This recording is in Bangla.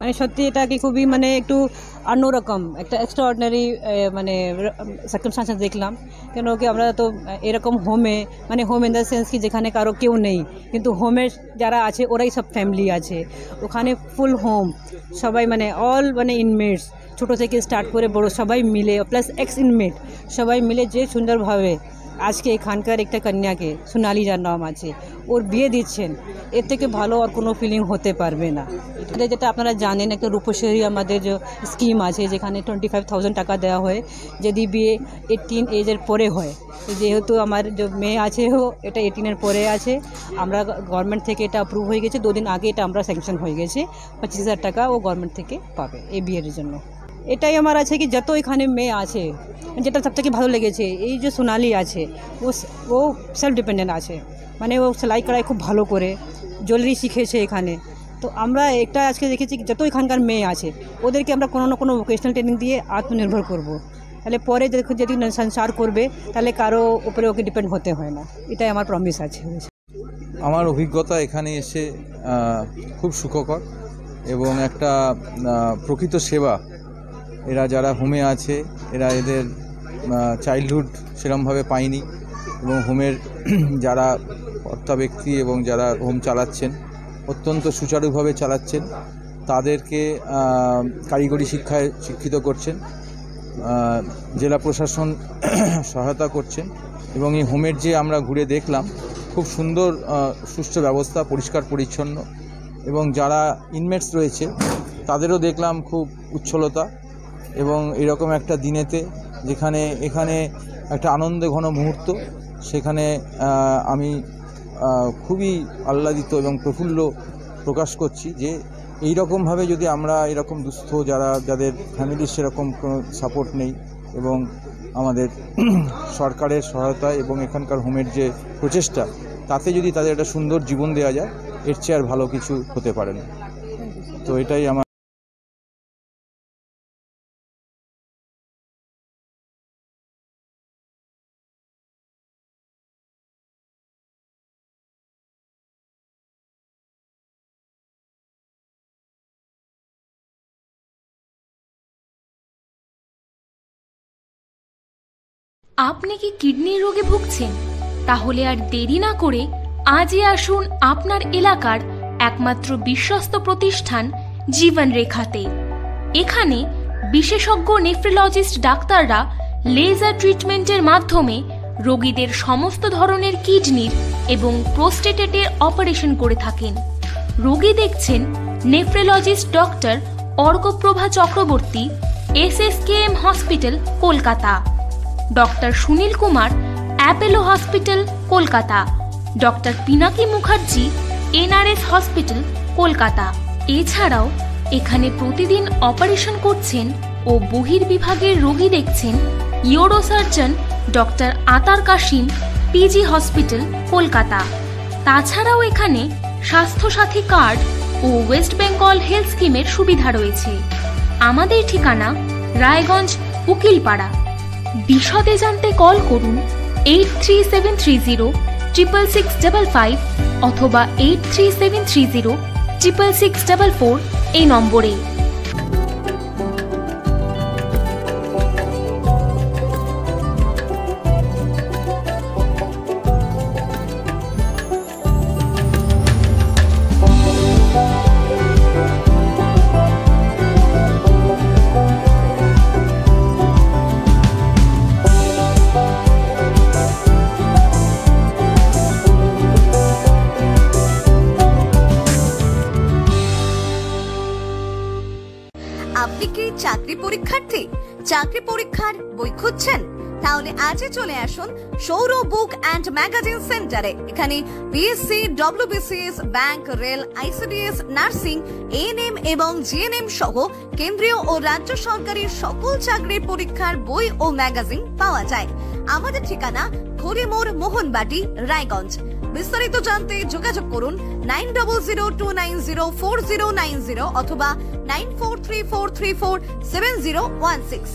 মানে সত্যি এটা কি খুবই মানে একটু অন্যরকম একটা এক্সট্রাঅর্ডিনারি মানে সার্কামস্টান্সেস দেখলাম। কেন কি আমরা তো এরকম হোমে মানে হোম ইন দ্য সেন্স কি যেখানে কারো কেউ নেই, কিন্তু হোমের যারা আছে ওরাই সব ফ্যামিলি আছে ওখানে, ফুল হোম, সবাই মানে অল মানে ইনমেটস ছোটো থেকে স্টার্ট করে বড় সবাই মিলে প্লাস এক্স ইনমেট সবাই মিলে যে সুন্দরভাবে আজকে এখানকার একটা কন্যাকে সোনালি যার নাম আছে ওর বিয়ে দিচ্ছেন, এর থেকে ভালো আর কোনো ফিলিং হতে পারবে না। এটা যেটা আপনারা জানেন একটা রূপশ্রী আমাদের যে স্কিম আছে যেখানে 25,000 টাকা দেওয়া হয় যদি বিয়ে 18 এজের পরে হয়। যেহেতু আমার যে মেয়ে আছে ও এটা 18-এর পরে আছে, আমরা গভর্নমেন্ট থেকে এটা অ্যাপ্রুভ হয়ে গেছে, 2 দিন আগে এটা আমরা স্যাংশন হয়ে গেছে, 25,000 টাকা ও গভর্নমেন্ট থেকে পাবে এই বিয়ের জন্য। এটাই আমার আছে কি যত এখানে মেয়ে আছে, যেটা সবথেকে ভালো লেগেছে এই যে সোনালি আছে ও সেলফ ডিপেন্ডেন্ট আছে, মানে ও সেলাই কড়াই খুব ভালো করে, জুয়েলারি শিখেছে এখানে। তো আমরা একটা আজকে দেখেছি যত এখানকার মেয়ে আছে ওদেরকে আমরা কোনো না কোনো ভোকেশনাল ট্রেনিং দিয়ে আত্মনির্ভর করব, তাহলে পরে যদি সংসার করবে তাহলে কারো উপরে ওকে ডিপেন্ড হতে হয় না, এটাই আমার প্রমিস আছে। আমার অভিজ্ঞতা এখানে এসে খুব সুখকর এবং একটা প্রকৃত সেবা। এরা যারা হোমে আছে এরা এদের চাইল্ডহুড সেরমভাবে পায়নি, এবং হোমের যারা কর্তা ব্যক্তি এবং যারা হোম চালাচ্ছেন অত্যন্ত সুচারুভাবে চালাচ্ছেন, তাদেরকে কারিগরি শিক্ষায় শিক্ষিত করছেন, জেলা প্রশাসন সহায়তা করছেন, এবং এই হোমের যে আমরা ঘুরে দেখলাম খুব সুন্দর সুষ্ঠু ব্যবস্থা, পরিষ্কার পরিচ্ছন্ন, এবং যারা ইনমেটস রয়েছে তাদেরও দেখলাম খুব উচ্ছলতা। এবং এরকম একটা দিনেতে যেখানে এখানে একটা আনন্দে ঘন মুহূর্ত, সেখানে আমি খুবই আহ্লাদিত এবং প্রফুল্ল প্রকাশ করছি যে এই রকমভাবে যদি আমরা এরকম দুস্থ যাদের ফ্যামিলির সেরকম কোনো সাপোর্ট নেই, এবং আমাদের সরকারের সহায়তা এবং এখানকার হোমের যে প্রচেষ্টা, তাতে যদি তাদের একটা সুন্দর জীবন দেওয়া যায়, এর চেয়ে আর ভালো কিছু হতে পারে না। তো এটাই আমার। আপনি কি কিডনির রোগে ভুগছেন? তাহলে আর দেরি না করে আজই আসুন আপনার এলাকার একমাত্র বিশ্বস্ত প্রতিষ্ঠান জীবন রেখাতে। এখানে বিশেষজ্ঞ নেফ্রোলজিস্ট ডাক্তাররা লেজার ট্রিটমেন্টের মাধ্যমে রোগীদের সমস্ত ধরনের কিডনির এবং প্রোস্টেটের অপারেশন করে থাকেন। রোগী দেখছেন nephrologist doctor Arkaprava Chakraborty, SSKM hospital, Kolkata; doctor Sunil Kumar, Apollo hospital, Kolkata; doctor Pinaki Mukherjee, NRS hospital, Kolkata. এছাড়াও এখানে প্রতিদিন অপারেশন করছেন ও বহির্বিভাগের রোগী দেখছেন ইউরোসার্জন ডক্টর আতার কাশিম, PG হসপিটাল, কলকাতা। তাছাড়াও এখানে স্বাস্থ্যসাথী কার্ড ও ওয়েস্ট বেঙ্গল হেলথ স্কিমের সুবিধা রয়েছে। আমাদের ঠিকানা রায়গঞ্জ, উকিলপাড়া। বিশদে জানতে কল করুন 8373066655 অথবা 8373066644 এই নম্বরে। আপনি কি চাকরি পরীক্ষার্থী? চাকরি পরীক্ষার বই খুঁজছেন? তাহলে আজই চলে আসুন সৌরভ বুক অ্যান্ড ম্যাগাজিন সেন্টারে। এখানে BSc, WBCS, bank, rail, ICDS, nursing, ANM এবং GNM সহ কেন্দ্রীয় ও রাজ্য সরকারের সকল চাকরির পরীক্ষার বই ও ম্যাগাজিন পাওয়া যায়। আমাদের ঠিকানা খড়িমোড়, মোহনবাটি, রায়গঞ্জ। বিস্তারিত জানতে যোগাযোগ করুন 9002904090 অথবা 9434347016।